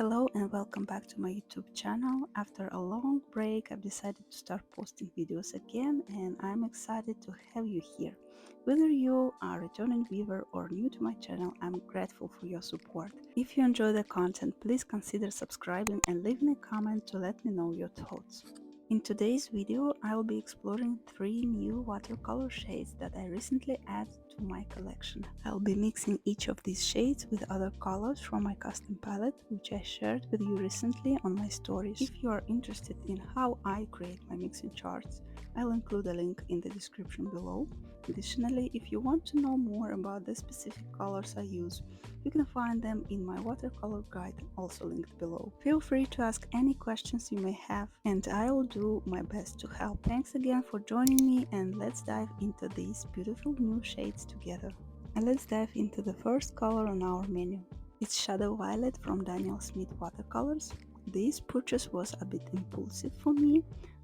Hello and welcome back to my YouTube channel. After a long break, I've decided to start posting videos again and I'm excited to have you here. Whether you are a returning viewer or new to my channel, I'm grateful for your support. If you enjoy the content, please consider subscribing and leaving a comment to let me know your thoughts. In today's video, I will be exploring 3 new watercolor shades that I recently added to my collection. I'll be mixing each of these shades with other colors from my custom palette, which I shared with you recently on my stories. If you are interested in how I create my mixing charts, I'll include a link in the description below. Additionally, if you want to know more about the specific colors I use, you can find them in my watercolor guide, also linked below. Feel free to ask any questions you may have, and I will do my best to help. Thanks again for joining me, and let's dive into these beautiful new shades together. And let's dive into the first color on our menu. It's Shadow Violet from Daniel Smith Watercolors. This purchase was a bit impulsive for me.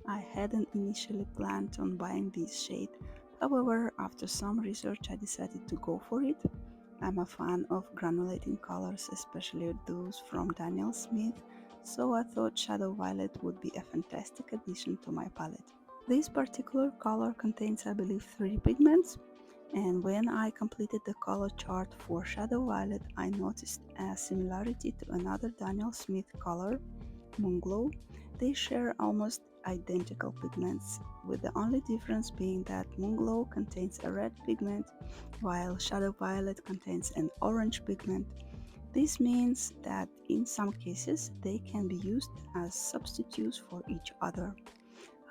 I hadn't initially planned on buying this shade. However, after some research I decided to go for it. I'm a fan of granulating colors, especially those from Daniel Smith, so I thought Shadow Violet would be a fantastic addition to my palette. This particular color contains, I believe, 3 pigments, and when I completed the color chart for Shadow Violet, I noticed a similarity to another Daniel Smith color, Moonglow. They share almost identical pigments, with the only difference being that Moonglow contains a red pigment while Shadow Violet contains an orange pigment. This means that in some cases they can be used as substitutes for each other.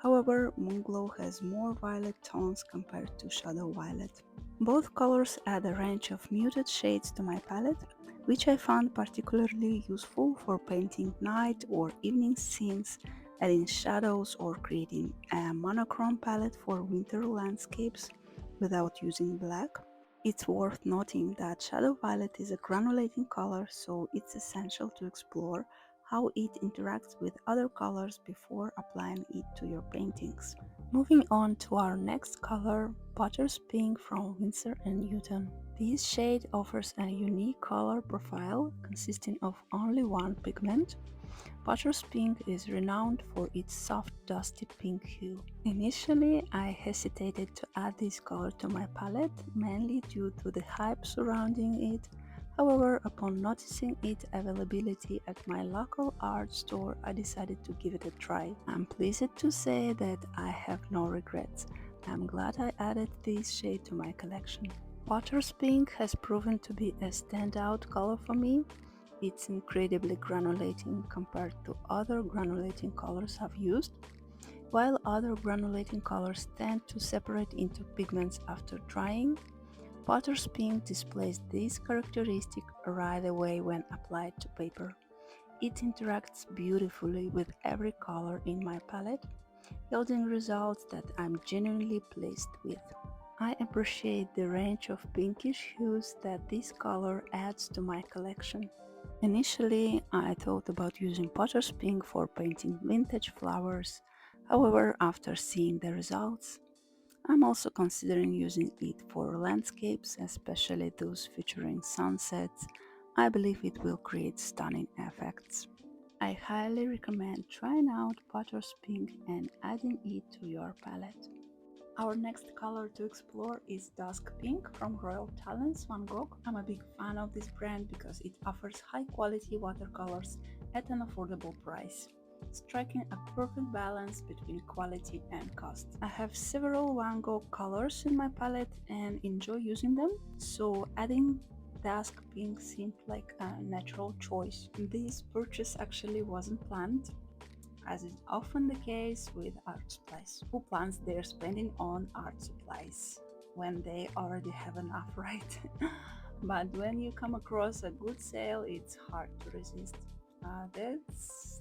However, Moonglow has more violet tones compared to Shadow Violet. Both colors add a range of muted shades to my palette, which I found particularly useful for painting night or evening scenes, adding shadows, or creating a monochrome palette for winter landscapes without using black. It's worth noting that Shadow Violet is a granulating color, so it's essential to explore how it interacts with other colors before applying it to your paintings. Moving on to our next color, Dusk Pink from Winsor Newton. This shade offers a unique color profile consisting of only one pigment. Dusk Pink is renowned for its soft dusty pink hue. Initially, I hesitated to add this color to my palette, mainly due to the hype surrounding it. However, upon noticing its availability at my local art store, I decided to give it a try. I'm pleased to say that I have no regrets. I'm glad I added this shade to my collection. Dusk Pink has proven to be a standout color for me. It's incredibly granulating compared to other granulating colors I've used. While other granulating colors tend to separate into pigments after drying, Dusk Pink displays this characteristic right away when applied to paper. It interacts beautifully with every color in my palette, yielding results that I'm genuinely pleased with. I appreciate the range of pinkish hues that this color adds to my collection. Initially, I thought about using Dusk Pink for painting vintage flowers. However, after seeing the results, I'm also considering using it for landscapes, especially those featuring sunsets. I believe it will create stunning effects. I highly recommend trying out Dusk Pink and adding it to your palette. Our next color to explore is Dusk Pink from Royal Talents Van Gogh. I'm a big fan of this brand because it offers high quality watercolors at an affordable price, striking a perfect balance between quality and cost. I have several Van Gogh colors in my palette and enjoy using them, so adding Dusk Pink seemed like a natural choice. This purchase actually wasn't planned, as is often the case with art supplies. Who plans their spending on art supplies when they already have enough, right? But when you come across a good sale, it's hard to resist.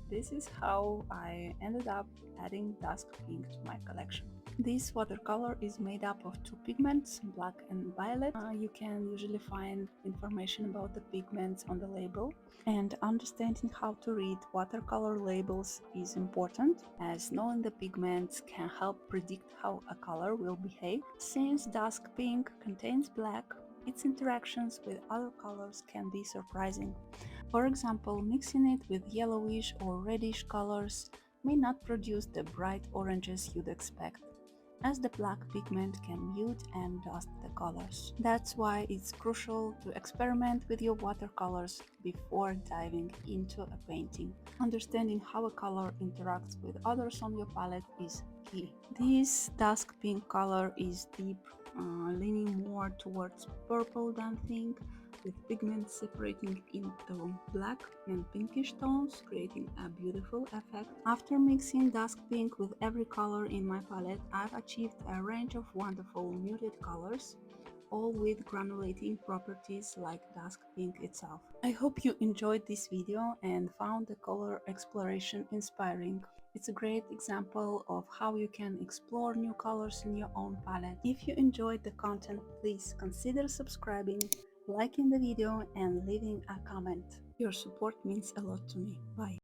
This is how I ended up adding Dusk Pink to my collection. This watercolor is made up of 2 pigments, black and violet. You can usually find information about the pigments on the label, and understanding how to read watercolor labels is important, as knowing the pigments can help predict how a color will behave. Since Dusk Pink contains black, its interactions with other colors can be surprising. For example, mixing it with yellowish or reddish colors may not produce the bright oranges you'd expect, as the black pigment can mute and dust the colors. That's why it's crucial to experiment with your watercolors before diving into a painting. Understanding how a color interacts with others on your palette is key. This dusk pink color is deep, leaning more towards purple than pink, with pigments separating into black and pinkish tones, creating a beautiful effect. After mixing dusk pink with every color in my palette, I've achieved a range of wonderful muted colors, all with granulating properties like dusk pink itself. I hope you enjoyed this video and found the color exploration inspiring. It's a great example of how you can explore new colors in your own palette. If you enjoyed the content, please consider subscribing, liking the video and leaving a comment. Your support means a lot to me. Bye.